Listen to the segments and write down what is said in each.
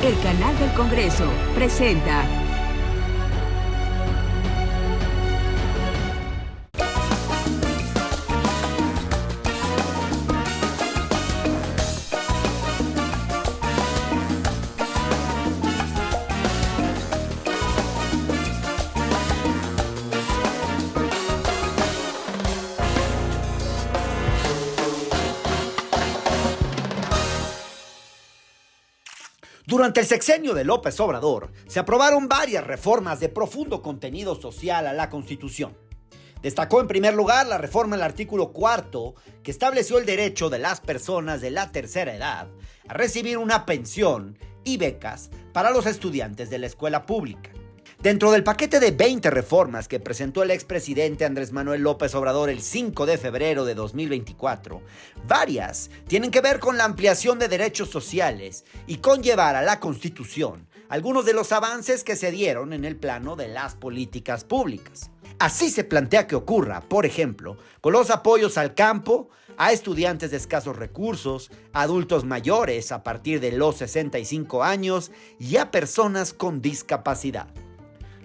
El canal del Congreso presenta Durante el sexenio de López Obrador, se aprobaron varias reformas de profundo contenido social a la Constitución. Destacó en primer lugar la reforma al artículo 4, que estableció el derecho de las personas de la tercera edad a recibir una pensión y becas para los estudiantes de la escuela pública. Dentro del paquete de 20 reformas que presentó el expresidente Andrés Manuel López Obrador el 5 de febrero de 2024, varias tienen que ver con la ampliación de derechos sociales y con llevar a la Constitución algunos de los avances que se dieron en el plano de las políticas públicas. Así se plantea que ocurra, por ejemplo, con los apoyos al campo, a estudiantes de escasos recursos, a adultos mayores a partir de los 65 años y a personas con discapacidad.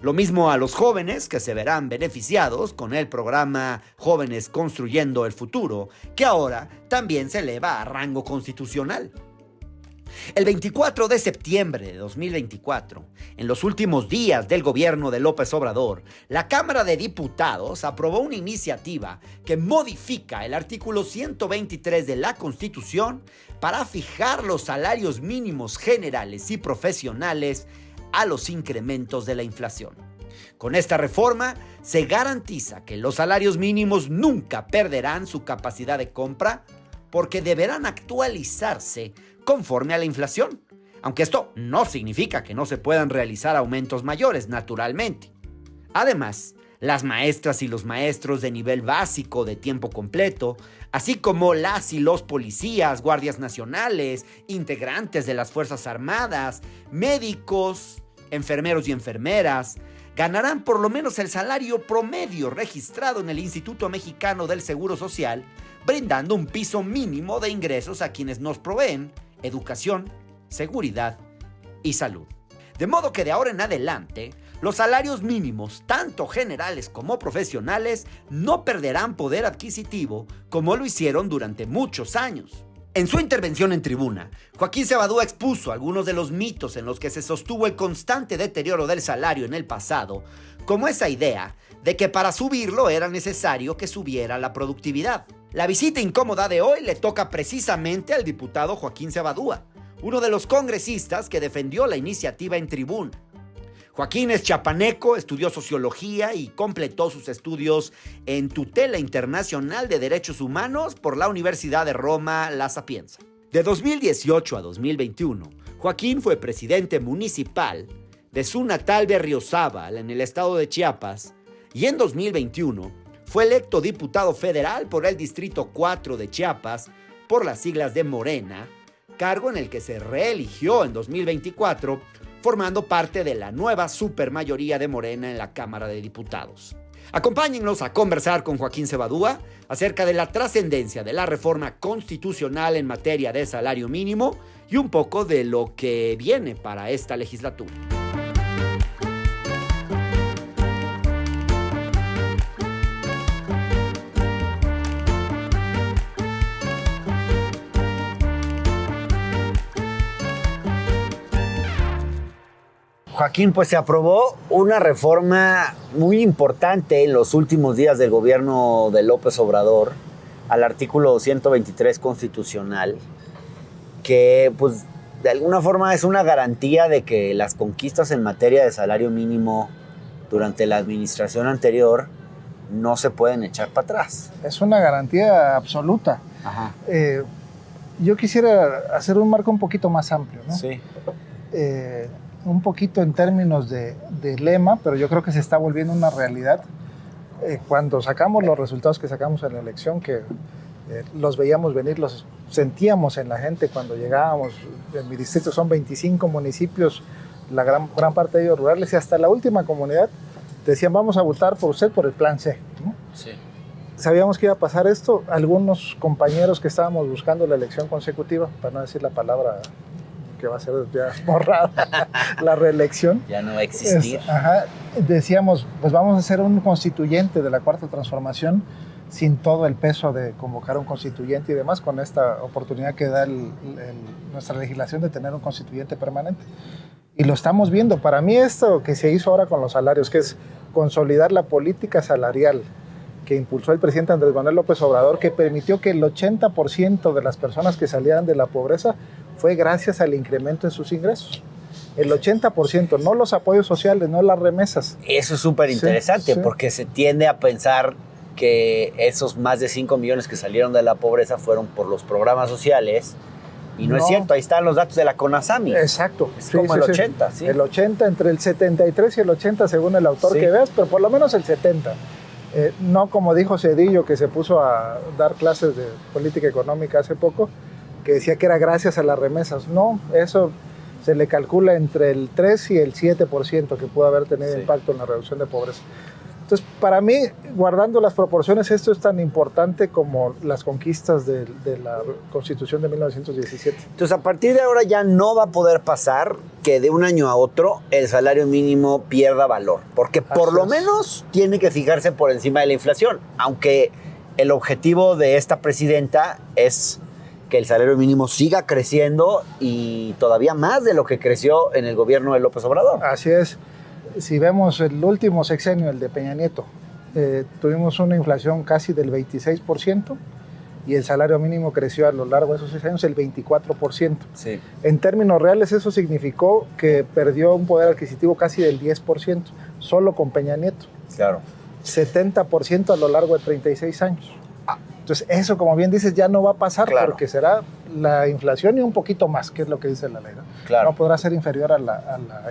Lo mismo a los jóvenes, que se verán beneficiados con el programa Jóvenes Construyendo el Futuro, que ahora también se eleva a rango constitucional. El 24 de septiembre de 2024, en los últimos días del gobierno de López Obrador, la Cámara de Diputados aprobó una iniciativa que modifica el artículo 123 de la Constitución para fijar los salarios mínimos generales y profesionales a los incrementos de la inflación. Con esta reforma se garantiza que los salarios mínimos nunca perderán su capacidad de compra porque deberán actualizarse conforme a la inflación, aunque esto no significa que no se puedan realizar aumentos mayores, naturalmente. Además, las maestras y los maestros de nivel básico de tiempo completo, así como las y los policías, guardias nacionales, integrantes de las Fuerzas Armadas, médicos, enfermeros y enfermeras, ganarán por lo menos el salario promedio registrado en el Instituto Mexicano del Seguro Social, brindando un piso mínimo de ingresos a quienes nos proveen educación, seguridad y salud. De modo que de ahora en adelante, los salarios mínimos, tanto generales como profesionales, no perderán poder adquisitivo como lo hicieron durante muchos años. En su intervención en tribuna, Joaquín Cebadúa expuso algunos de los mitos en los que se sostuvo el constante deterioro del salario en el pasado, como esa idea de que para subirlo era necesario que subiera la productividad. La visita incómoda de hoy le toca precisamente al diputado Joaquín Cebadúa, uno de los congresistas que defendió la iniciativa en tribuna. Joaquín es chapaneco, estudió sociología y completó sus estudios en tutela internacional de derechos humanos por la Universidad de Roma La Sapienza. De 2018 a 2021, Joaquín fue presidente municipal de su natal Berriozábal en el estado de Chiapas y en 2021 fue electo diputado federal por el Distrito 4 de Chiapas por las siglas de Morena, cargo en el que se reeligió en 2024, formando parte de la nueva supermayoría de Morena en la Cámara de Diputados. Acompáñennos a conversar con Joaquín Cebadúa acerca de la trascendencia de la reforma constitucional en materia de salario mínimo y un poco de lo que viene para esta legislatura. Joaquín, pues se aprobó una reforma muy importante en los últimos días del gobierno de López Obrador al artículo 123 constitucional, que pues de alguna forma es una garantía de que las conquistas en materia de salario mínimo durante la administración anterior no se pueden echar para atrás. Es una garantía absoluta. Ajá. Yo quisiera hacer un marco un poquito más amplio, ¿no? Sí. Un poquito en términos de lema, pero yo creo que se está volviendo una realidad. Cuando sacamos los resultados que sacamos en la elección, que los veíamos venir, los sentíamos en la gente cuando llegábamos. En mi distrito son 25 municipios, la gran parte de ellos rurales, y hasta la última comunidad decían: vamos a votar por usted por el plan C, ¿no? Sí. Sabíamos que iba a pasar esto. Algunos compañeros que estábamos buscando la elección consecutiva, para no decir la palabra que va a ser ya borrada la reelección. Ya no va a existir. Decíamos, pues vamos a hacer un constituyente de la Cuarta Transformación sin todo el peso de convocar un constituyente y demás, con esta oportunidad que da nuestra legislación de tener un constituyente permanente. Y lo estamos viendo. Para mí esto que se hizo ahora con los salarios, que es consolidar la política salarial que impulsó el presidente Andrés Manuel López Obrador, que permitió que el 80% de las personas que salieran de la pobreza fue gracias al incremento en sus ingresos. El 80%, no los apoyos sociales, no las remesas. Eso es súper interesante, sí, porque se tiende a pensar que esos más de 5 millones que salieron de la pobreza fueron por los programas sociales. Y no es cierto, ahí están los datos de la CONASAMI. Exacto. Es como el 80, sí. El 80, entre el 73 y el 80, según el autor que veas, pero por lo menos el 70. No como dijo Zedillo, que se puso a dar clases de política económica hace poco, que decía que era gracias a las remesas. No, eso se le calcula entre el 3 y el 7% que pudo haber tenido impacto en la reducción de pobreza. Entonces, para mí, guardando las proporciones, esto es tan importante como las conquistas de la Constitución de 1917. Entonces, a partir de ahora ya no va a poder pasar que de un año a otro el salario mínimo pierda valor, porque por lo menos tiene que fijarse por encima de la inflación, aunque el objetivo de esta presidenta es que el salario mínimo siga creciendo y todavía más de lo que creció en el gobierno de López Obrador. Así es. Si vemos el último sexenio, el de Peña Nieto, tuvimos una inflación casi del 26% y el salario mínimo creció a lo largo de esos 6 años el 24%. Sí. En términos reales eso significó que perdió un poder adquisitivo casi del 10%, solo con Peña Nieto. Claro. 70% a lo largo de 36 años. Entonces eso, como bien dices, ya no va a pasar, porque será la inflación y un poquito más, que es lo que dice la ley. Claro. No podrá ser inferior a la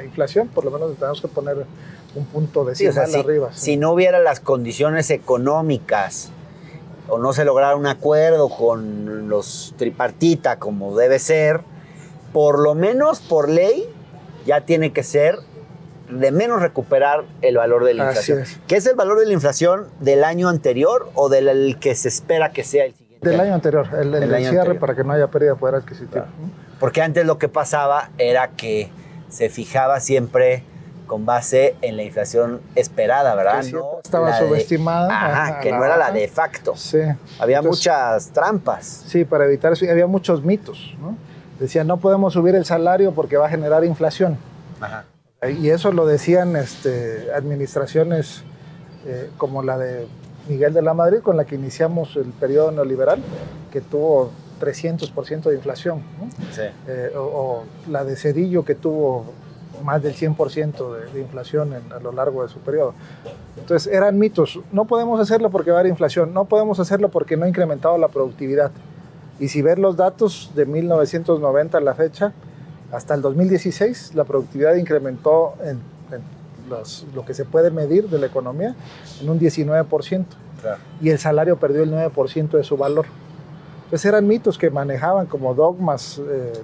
inflación, por lo menos tenemos que poner un punto decimal arriba. Si no hubiera las condiciones económicas o no se lograra un acuerdo con los tripartita como debe ser, por lo menos por ley ya tiene que ser de menos recuperar el valor de la inflación. ¿Qué es el valor de la inflación del año anterior o del que se espera que sea el siguiente? Del año anterior, el cierre anterior, para que no haya pérdida de poder adquisitivo. Claro. Porque antes lo que pasaba era que se fijaba siempre con base en la inflación esperada, ¿verdad? Que no estaba subestimada. Que no era la de facto. Sí. Había muchas trampas. Sí, para evitar eso. Y había muchos mitos, ¿no? Decían, no podemos subir el salario porque va a generar inflación. Ajá. Y eso lo decían administraciones como la de Miguel de la Madrid, con la que iniciamos el periodo neoliberal, que tuvo 300% de inflación, ¿no? Sí. O la de Zedillo, que tuvo más del 100% de inflación a lo largo de su periodo. Entonces eran mitos. No podemos hacerlo porque va a haber inflación, no podemos hacerlo porque no ha incrementado la productividad. Y si ves los datos de 1990 a la fecha, hasta el 2016 la productividad incrementó en lo que se puede medir de la economía en un 19%. Claro. Y el salario perdió el 9% de su valor. Entonces eran mitos que manejaban como dogmas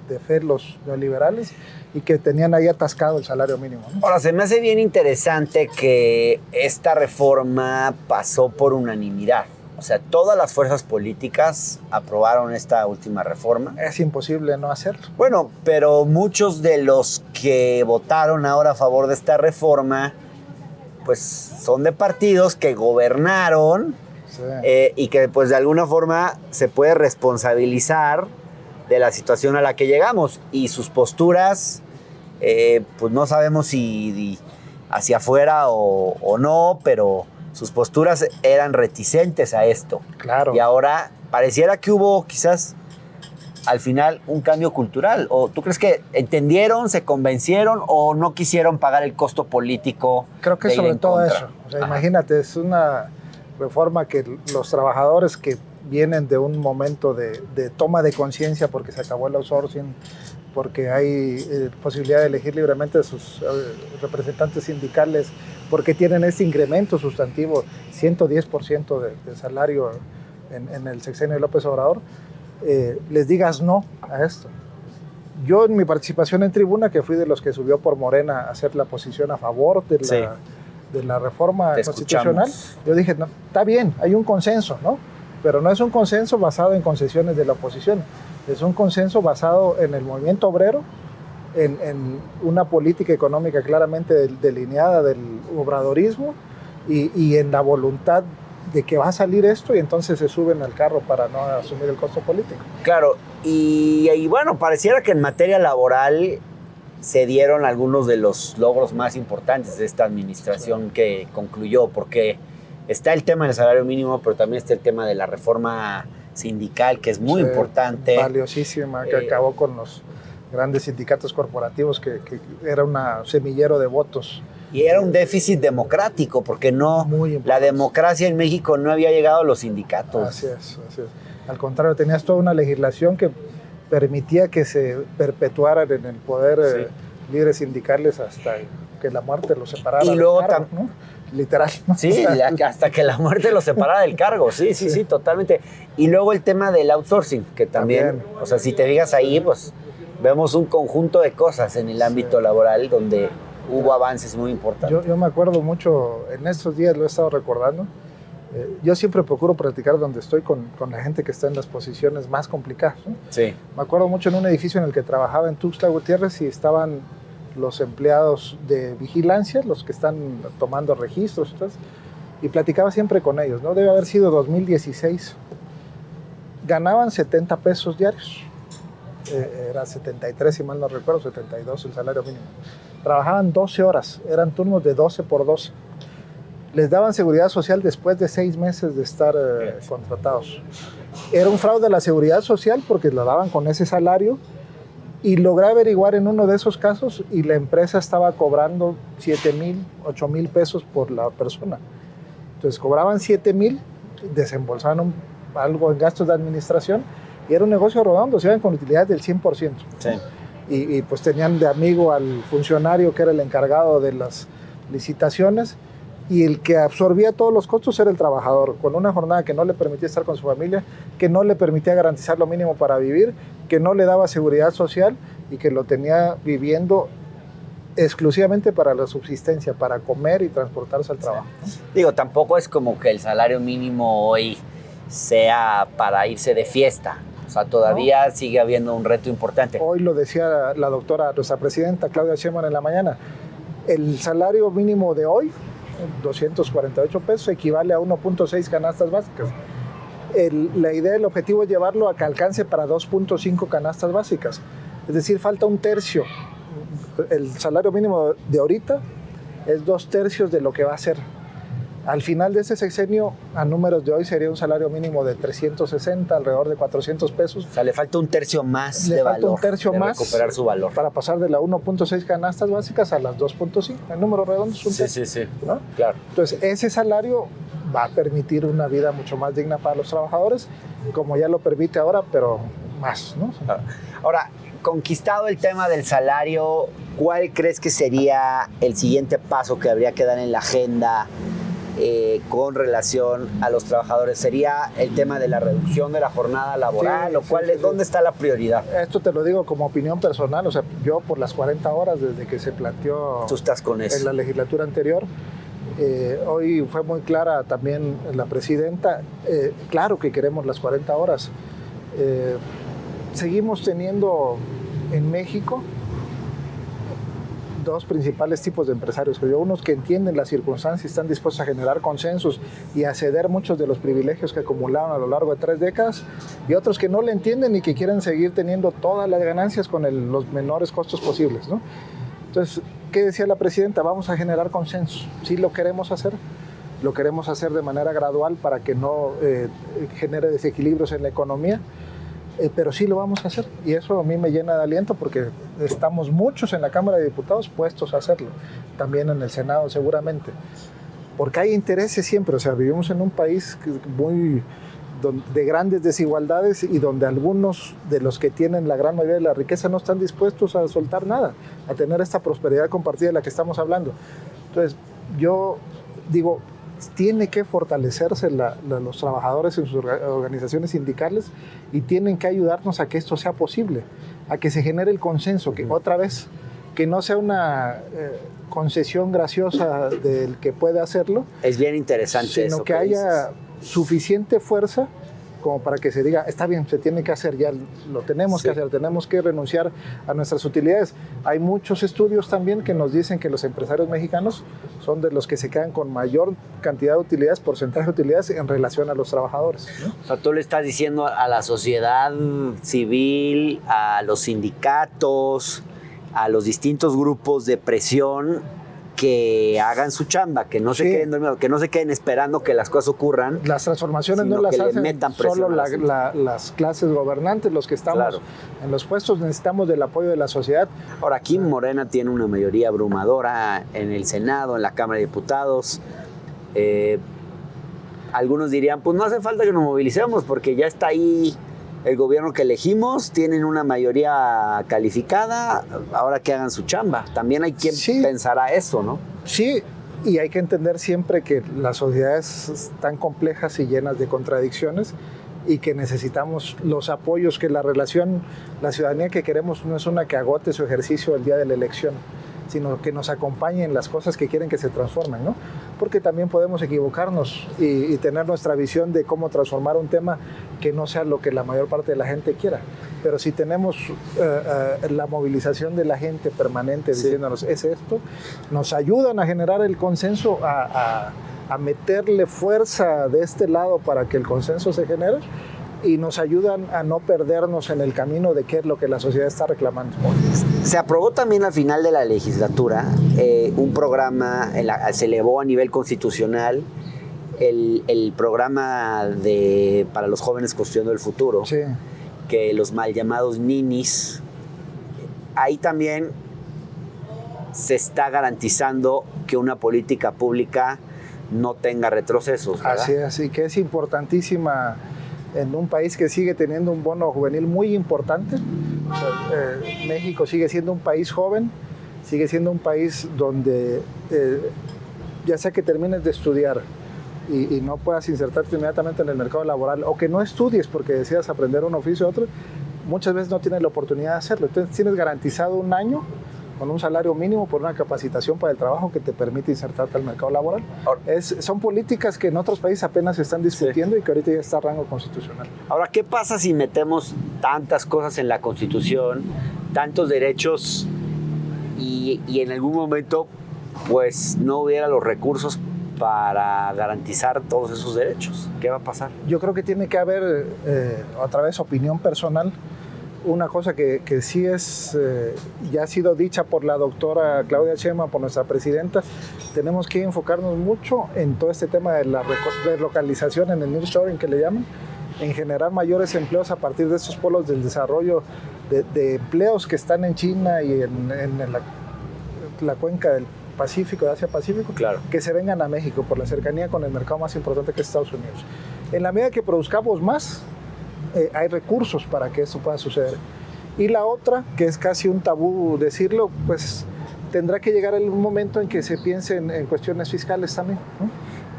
de fe los neoliberales y que tenían ahí atascado el salario mínimo, ¿no? Ahora, se me hace bien interesante que esta reforma pasó por unanimidad. O sea, todas las fuerzas políticas aprobaron esta última reforma. Es imposible no hacerlo. Bueno, pero muchos de los que votaron ahora a favor de esta reforma, pues son de partidos que gobernaron, sí, y que pues de alguna forma se puede responsabilizar de la situación a la que llegamos. Y sus posturas, pues no sabemos si hacia afuera o no, pero sus posturas eran reticentes a esto. Claro. Y ahora pareciera que hubo quizás al final un cambio cultural. ¿O tú crees que entendieron, se convencieron o no quisieron pagar el costo político? Creo que sobre todo eso. O sea, imagínate, es una reforma que los trabajadores que vienen de un momento de toma de conciencia porque se acabó el outsourcing, porque hay posibilidad de elegir libremente a sus representantes sindicales, porque tienen este incremento sustantivo, 110% de salario en el sexenio de López Obrador, les digas no a esto. Yo en mi participación en tribuna, que fui de los que subió por Morena a hacer la posición a favor de la reforma constitucional, yo dije, no, está bien, hay un consenso, ¿no? Pero no es un consenso basado en concesiones de la oposición, es un consenso basado en el movimiento obrero en una política económica claramente delineada del obradorismo y en la voluntad de que va a salir esto, y entonces se suben al carro para no asumir el costo político. Claro, y bueno, pareciera que en materia laboral se dieron algunos de los logros más importantes de esta administración que concluyó, porque está el tema del salario mínimo, pero también está el tema de la reforma sindical, que es muy importante. Valiosísima, que acabó con los grandes sindicatos corporativos, que era un semillero de votos. Y era un déficit democrático, porque la democracia en México no había llegado a los sindicatos. Así es. Al contrario, tenías toda una legislación que permitía que se perpetuaran en el poder líderes sindicales hasta que la muerte los separara y luego del cargo, ¿no? Literal, ¿no? Sí, hasta que la muerte los separara del cargo, sí, totalmente. Y luego el tema del outsourcing, que también, o sea, si te fijas ahí, pues vemos un conjunto de cosas en el ámbito laboral donde hubo avances muy importantes. Yo me acuerdo mucho, en estos días lo he estado recordando, yo siempre procuro practicar donde estoy con la gente que está en las posiciones más complicadas, ¿no? Sí. Me acuerdo mucho en un edificio en el que trabajaba en Tuxtla Gutiérrez y estaban los empleados de vigilancia, los que están tomando registros, y platicaba siempre con ellos, ¿no? Debe haber sido 2016. Ganaban 70 pesos diarios. Era 73, si mal no recuerdo, 72 el salario mínimo. Trabajaban 12 horas, eran turnos de 12 por 12. Les daban seguridad social después de 6 meses de estar contratados. Era un fraude a la seguridad social porque la daban con ese salario, y logré averiguar en uno de esos casos y la empresa estaba cobrando 7,000, 8,000 pesos por la persona. Entonces cobraban 7,000, desembolsaban algo en gastos de administración y era un negocio redondo, se iban con utilidades del 100%. Sí. Y pues tenían de amigo al funcionario que era el encargado de las licitaciones, y el que absorbía todos los costos era el trabajador, con una jornada que no le permitía estar con su familia, que no le permitía garantizar lo mínimo para vivir, que no le daba seguridad social y que lo tenía viviendo exclusivamente para la subsistencia, para comer y transportarse al trabajo. Sí. Digo, tampoco es como que el salario mínimo hoy sea para irse de fiesta. O sea, todavía sigue habiendo un reto importante. Hoy lo decía la doctora, nuestra presidenta Claudia Sheinbaum en la mañana, el salario mínimo de hoy, 248 pesos, equivale a 1.6 canastas básicas. La idea, el objetivo es llevarlo a que alcance para 2.5 canastas básicas. Es decir, falta un tercio. El salario mínimo de ahorita es 2/3 de lo que va a ser. Al final de este sexenio, a números de hoy, sería un salario mínimo de 360, alrededor de 400 pesos. O sea, le falta un tercio más de valor. Le falta un tercio más recuperar su valor. Para pasar de la 1.6 canastas básicas a las 2.5. El número redondo es un tercio. Sí, ¿no? Claro. Entonces, ese salario va a permitir una vida mucho más digna para los trabajadores, como ya lo permite ahora, pero más, ¿no? Ahora, conquistado el tema del salario, ¿cuál crees que sería el siguiente paso que habría que dar en la agenda con relación a los trabajadores? ¿Sería el tema de la reducción de la jornada laboral? Sí, ¿Dónde está la prioridad? Esto te lo digo como opinión personal, o sea, yo por las 40 horas desde que se planteó. Tú estás con eso. En la legislatura anterior. Hoy fue muy clara también la presidenta, claro que queremos las 40 horas. Seguimos teniendo en México dos principales tipos de empresarios, unos que entienden las circunstancias y están dispuestos a generar consensos y a ceder muchos de los privilegios que acumularon a lo largo de 3 décadas, y otros que no le entienden y que quieren seguir teniendo todas las ganancias con los menores costos posibles, ¿no? Entonces, ¿qué decía la presidenta? Vamos a generar consensos. Sí lo queremos hacer de manera gradual para que no genere desequilibrios en la economía, pero sí lo vamos a hacer, y eso a mí me llena de aliento porque estamos muchos en la Cámara de Diputados puestos a hacerlo, también en el Senado seguramente, porque hay intereses siempre. O sea, vivimos en un país de grandes desigualdades y donde algunos de los que tienen la gran mayoría de la riqueza no están dispuestos a soltar nada, a tener esta prosperidad compartida de la que estamos hablando. Entonces, yo digo, tiene que fortalecerse los trabajadores en sus organizaciones sindicales y tienen que ayudarnos a que esto sea posible, a que se genere el consenso, que otra vez, que no sea una concesión graciosa del que puede hacerlo. Es bien interesante sino eso que haya dices. Suficiente fuerza como para que se diga, está bien, se tiene que hacer, ya lo tenemos que hacer, tenemos que renunciar a nuestras utilidades. Hay muchos estudios también que nos dicen que los empresarios mexicanos son de los que se quedan con mayor cantidad de utilidades, porcentaje de utilidades en relación a los trabajadores, ¿no? O sea, tú le estás diciendo a la sociedad civil, a los sindicatos, a los distintos grupos de presión que hagan su chamba, que no se queden dormidos, que no se queden esperando que las cosas ocurran. Las transformaciones no las hacen solo presión las clases gobernantes, los que estamos en los puestos, necesitamos del apoyo de la sociedad. Ahora, aquí Morena tiene una mayoría abrumadora en el Senado, en la Cámara de Diputados. Algunos dirían, pues no hace falta que nos movilicemos porque ya está ahí el gobierno que elegimos, tienen una mayoría calificada, ahora que hagan su chamba. También hay quien pensará eso, ¿no? Sí, y hay que entender siempre que las sociedades están complejas y llenas de contradicciones y que necesitamos los apoyos, que la ciudadanía que queremos no es una que agote su ejercicio el día de la elección, sino que nos acompañen en las cosas que quieren que se transformen, ¿no? Porque también podemos equivocarnos y tener nuestra visión de cómo transformar un tema que no sea lo que la mayor parte de la gente quiera. Pero si tenemos la movilización de la gente permanente diciéndonos, es esto, nos ayudan a generar el consenso, a meterle fuerza de este lado para que el consenso se genere, y nos ayudan a no perdernos en el camino de qué es lo que la sociedad está reclamando. Se aprobó también al final de la legislatura un programa, se elevó a nivel constitucional el programa para los jóvenes construyendo el futuro, que los mal llamados ninis. Ahí también se está garantizando que una política pública no tenga retrocesos, ¿verdad? Así es, y que es importantísima en un país que sigue teniendo un bono juvenil muy importante. O sea, México sigue siendo un país joven, sigue siendo un país donde ya sea que termines de estudiar y no puedas insertarte inmediatamente en el mercado laboral, o que no estudies porque decidas aprender un oficio u otro, muchas veces no tienes la oportunidad de hacerlo. Entonces tienes garantizado un año con un salario mínimo por una capacitación para el trabajo que te permite insertarte al mercado laboral. Son políticas que en otros países apenas se están discutiendo y que ahorita ya está a rango constitucional. Ahora, ¿qué pasa si metemos tantas cosas en la Constitución, tantos derechos y en algún momento pues no hubiera los recursos para garantizar todos esos derechos? ¿Qué va a pasar? Yo creo que tiene que haber, otra vez, opinión personal. Una cosa que sí ya ha sido dicha por la doctora Claudia Sheinbaum, por nuestra presidenta, tenemos que enfocarnos mucho en todo este tema de la relocalización, en el nearshoring que le llaman, en generar mayores empleos a partir de estos polos del desarrollo de empleos que están en China y en la cuenca del Pacífico, de Asia-Pacífico, que se vengan a México por la cercanía con el mercado más importante que es Estados Unidos. En la medida que produzcamos más, hay recursos para que eso pueda suceder. Y la otra, que es casi un tabú decirlo, pues tendrá que llegar un momento en que se piense en cuestiones fiscales también, ¿no?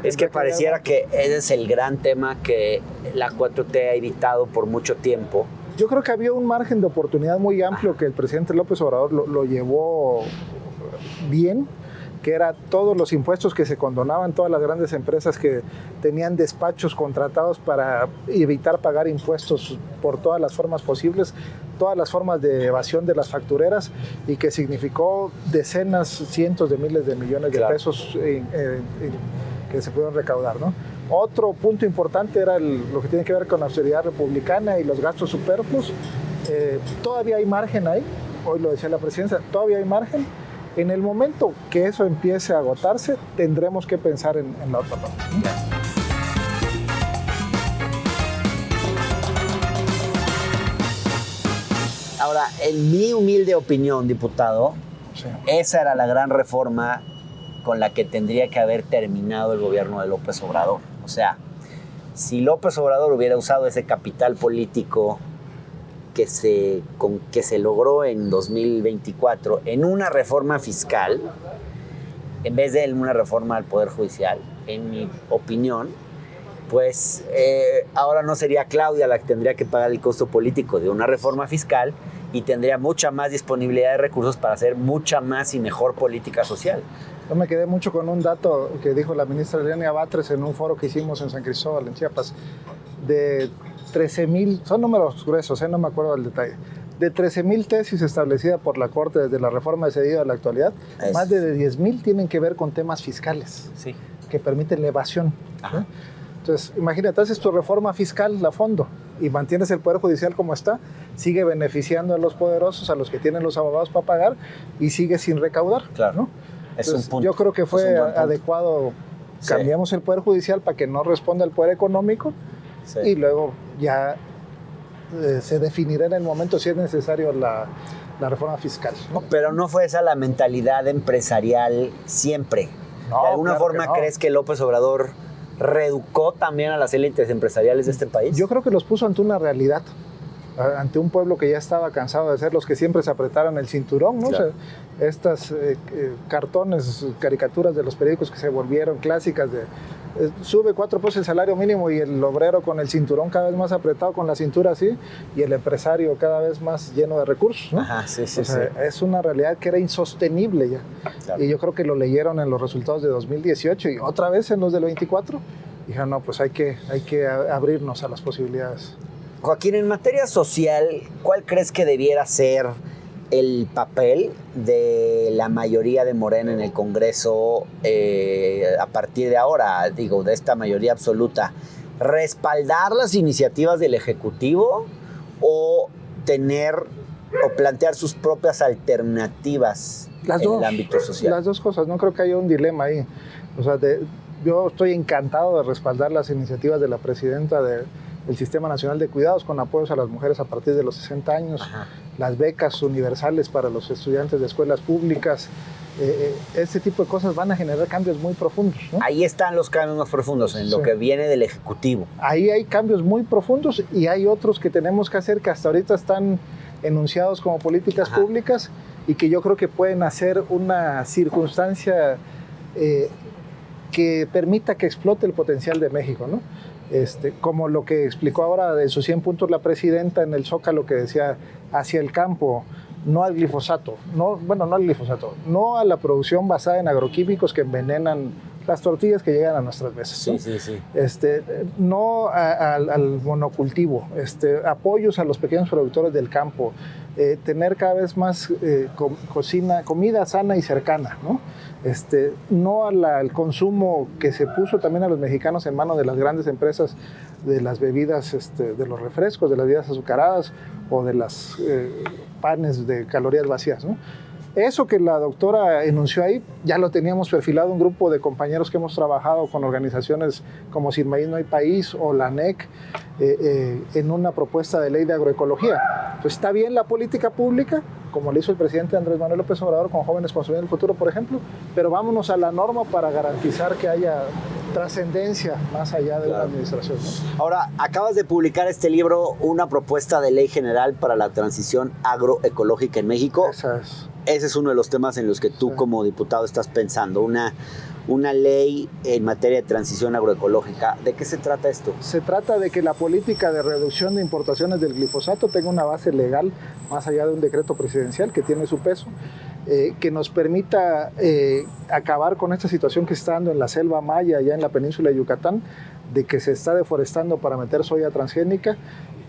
Es que pareciera que ese es el gran tema que la 4T ha evitado por mucho tiempo. Yo creo que había un margen de oportunidad muy amplio que el presidente López Obrador lo llevó bien, que era todos los impuestos que se condonaban, todas las grandes empresas que tenían despachos contratados para evitar pagar impuestos por todas las formas posibles, todas las formas de evasión de las factureras, y que significó decenas, cientos de miles de millones de pesos que se pudieron recaudar, ¿no? Otro punto importante era lo que tiene que ver con la austeridad republicana y los gastos superfluos. Todavía hay margen ahí, hoy lo decía la presidencia, todavía hay margen. En el momento que eso empiece a agotarse, tendremos que pensar en la otra parte. Ahora, en mi humilde opinión, diputado, esa era la gran reforma con la que tendría que haber terminado el gobierno de López Obrador. O sea, si López Obrador hubiera usado ese capital político que se logró en 2024 en una reforma fiscal, en vez de en una reforma al Poder Judicial, en mi opinión, pues ahora no sería Claudia la que tendría que pagar el costo político de una reforma fiscal y tendría mucha más disponibilidad de recursos para hacer mucha más y mejor política social. Yo me quedé mucho con un dato que dijo la ministra Liliana Batres en un foro que hicimos en San Cristóbal, en Chiapas, de 13,000, son números gruesos, no me acuerdo del detalle, de 13,000 tesis establecidas por la Corte desde la reforma de cedido a la actualidad, más de 10,000 tienen que ver con temas fiscales, Sí. que permiten la evasión. ¿No? Entonces, imagínate, haces tu reforma fiscal a fondo y mantienes el Poder Judicial como está, sigue beneficiando a los poderosos, a los que tienen los abogados para pagar, y sigue sin recaudar. Claro. ¿no? Es Entonces, un punto. yo creo que fue Es un buen punto. adecuado. Sí. Cambiamos el Poder Judicial para que no responda al Poder Económico, Sí. y luego ya se definirá en el momento si es necesario la reforma fiscal. ¿no? Pero no fue esa la mentalidad empresarial siempre. No, ¿De alguna claro forma que no. crees que López Obrador reeducó también a las élites empresariales de este país? Yo creo que los puso ante una realidad, ante un pueblo que ya estaba cansado de ser los que siempre se apretaran el cinturón, ¿no? Claro. O sea, estas cartones, caricaturas de los periódicos que se volvieron clásicas de sube 4 pesos el salario mínimo y el obrero con el cinturón cada vez más apretado, con la cintura así, y el empresario cada vez más lleno de recursos, ¿no? Ajá, sí, sí, O sea, sí. es una realidad que era insostenible ya. Claro. Y yo creo que lo leyeron en los resultados de 2018 y otra vez en los del 24. Dijeron, no, pues hay que abrirnos a las posibilidades. Joaquín, en materia social, ¿cuál crees que debiera ser el papel de la mayoría de Morena en el Congreso a partir de ahora, digo, de esta mayoría absoluta? ¿Respaldar las iniciativas del Ejecutivo o plantear sus propias alternativas en el ámbito social? Las dos cosas, no creo que haya un dilema ahí. O sea, yo estoy encantado de respaldar las iniciativas de la presidenta del Sistema Nacional de Cuidados con apoyos a las mujeres a partir de los 60 años, Ajá. las becas universales para los estudiantes de escuelas públicas. Este tipo de cosas van a generar cambios muy profundos, ¿no? Ahí están los cambios más profundos, en lo Sí. que viene del Ejecutivo. Ahí hay cambios muy profundos y hay otros que tenemos que hacer que hasta ahorita están enunciados como políticas Ajá. públicas y que yo creo que pueden hacer una circunstancia que permita que explote el potencial de México, ¿no? Como lo que explicó ahora de sus 100 puntos la presidenta en el Zócalo, que decía hacia el campo, no al glifosato, no a la producción basada en agroquímicos que envenenan las tortillas que llegan a nuestras mesas, ¿no? Sí, sí. No al monocultivo, apoyos a los pequeños productores del campo, tener cada vez más comida sana y cercana, ¿no? No al consumo que se puso también a los mexicanos en manos de las grandes empresas de las bebidas, de los refrescos, de las bebidas azucaradas o de las panes de calorías vacías, ¿no? Eso que la doctora enunció ahí, ya lo teníamos perfilado un grupo de compañeros que hemos trabajado con organizaciones como Sin Maíz No Hay País o la ANEC en una propuesta de ley de agroecología. Entonces está bien la política pública, como le hizo el presidente Andrés Manuel López Obrador con Jóvenes Construyendo el Futuro, por ejemplo, pero vámonos a la norma para garantizar que haya trascendencia más allá de una administración, ¿no? Ahora, acabas de publicar este libro, Una propuesta de ley general para la transición agroecológica en México. Esa es. Ese es uno de los temas en los que tú como diputado estás pensando, una ley en materia de transición agroecológica. ¿De qué se trata esto? Se trata de que la política de reducción de importaciones del glifosato tenga una base legal más allá de un decreto presidencial que tiene su peso, que nos permita acabar con esta situación que está dando en la selva maya, allá en la península de Yucatán, de que se está deforestando para meter soya transgénica,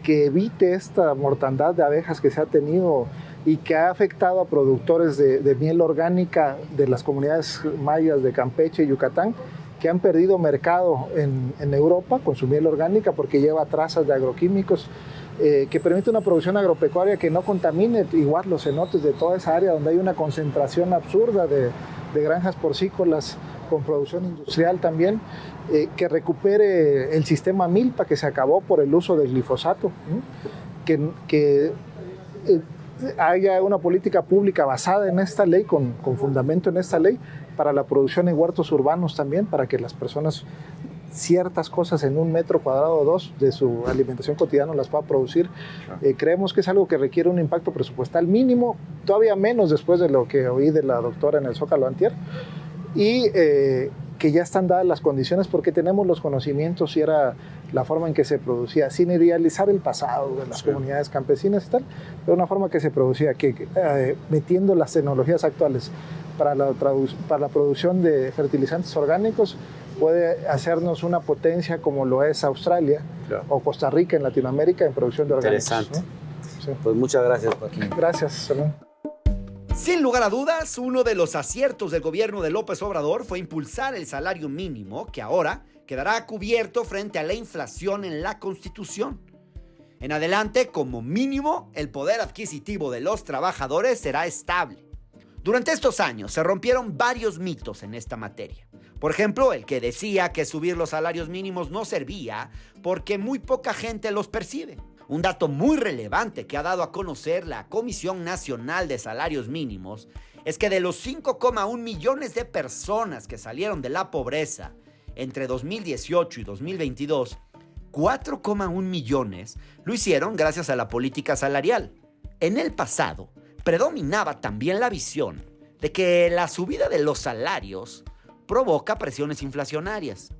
que evite esta mortandad de abejas que se ha tenido y que ha afectado a productores de miel orgánica de las comunidades mayas de Campeche y Yucatán, que han perdido mercado en Europa con su miel orgánica porque lleva trazas de agroquímicos, que permite una producción agropecuaria que no contamine igual los cenotes de toda esa área donde hay una concentración absurda de granjas porcícolas con producción industrial también, que recupere el sistema milpa que se acabó por el uso del glifosato, ¿no? que haya una política pública basada en esta ley, con fundamento en esta ley, para la producción en huertos urbanos también, para que las personas ciertas cosas en 1 metro cuadrado o 2 de su alimentación cotidiana las pueda producir. Creemos que es algo que requiere un impacto presupuestal mínimo, todavía menos después de lo que oí de la doctora en el Zócalo antier, y que ya están dadas las condiciones porque tenemos los conocimientos y era la forma en que se producía, sin idealizar el pasado de las comunidades campesinas y tal, pero una forma que se producía, metiendo las tecnologías actuales para la producción de fertilizantes orgánicos, puede hacernos una potencia como lo es Australia, Claro. o Costa Rica en Latinoamérica en producción de orgánicos. Interesante. ¿No? Sí. Pues muchas gracias, Joaquín. Gracias, Salón. Sin lugar a dudas, uno de los aciertos del gobierno de López Obrador fue impulsar el salario mínimo, que ahora quedará cubierto frente a la inflación en la Constitución. En adelante, como mínimo, el poder adquisitivo de los trabajadores será estable. Durante estos años se rompieron varios mitos en esta materia. Por ejemplo, el que decía que subir los salarios mínimos no servía porque muy poca gente los percibe. Un dato muy relevante que ha dado a conocer la Comisión Nacional de Salarios Mínimos es que de los 5,1 millones de personas que salieron de la pobreza entre 2018 y 2022, 4,1 millones lo hicieron gracias a la política salarial. En el pasado, predominaba también la visión de que la subida de los salarios provoca presiones inflacionarias.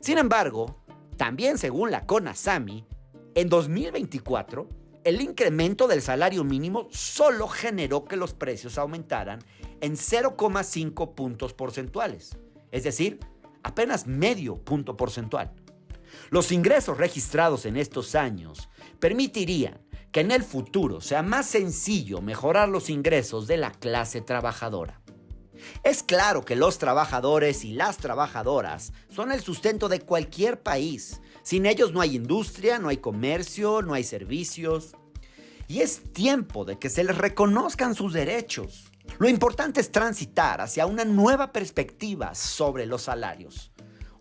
Sin embargo, también según la CONASAMI, en 2024, el incremento del salario mínimo solo generó que los precios aumentaran en 0,5 puntos porcentuales, es decir, apenas medio punto porcentual. Los ingresos registrados en estos años permitirían que en el futuro sea más sencillo mejorar los ingresos de la clase trabajadora. Es claro que los trabajadores y las trabajadoras son el sustento de cualquier país. Sin ellos no hay industria, no hay comercio, no hay servicios. Y es tiempo de que se les reconozcan sus derechos. Lo importante es transitar hacia una nueva perspectiva sobre los salarios.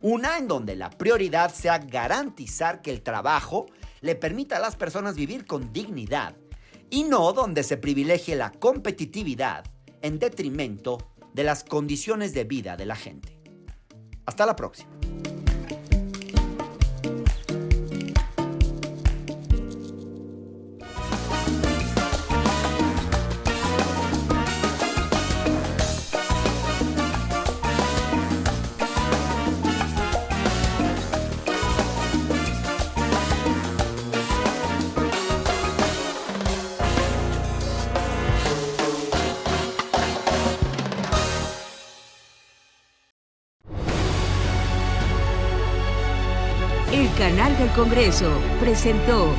Una en donde la prioridad sea garantizar que el trabajo le permita a las personas vivir con dignidad y no donde se privilegie la competitividad en detrimento de las condiciones de vida de la gente. Hasta la próxima. El canal del Congreso presentó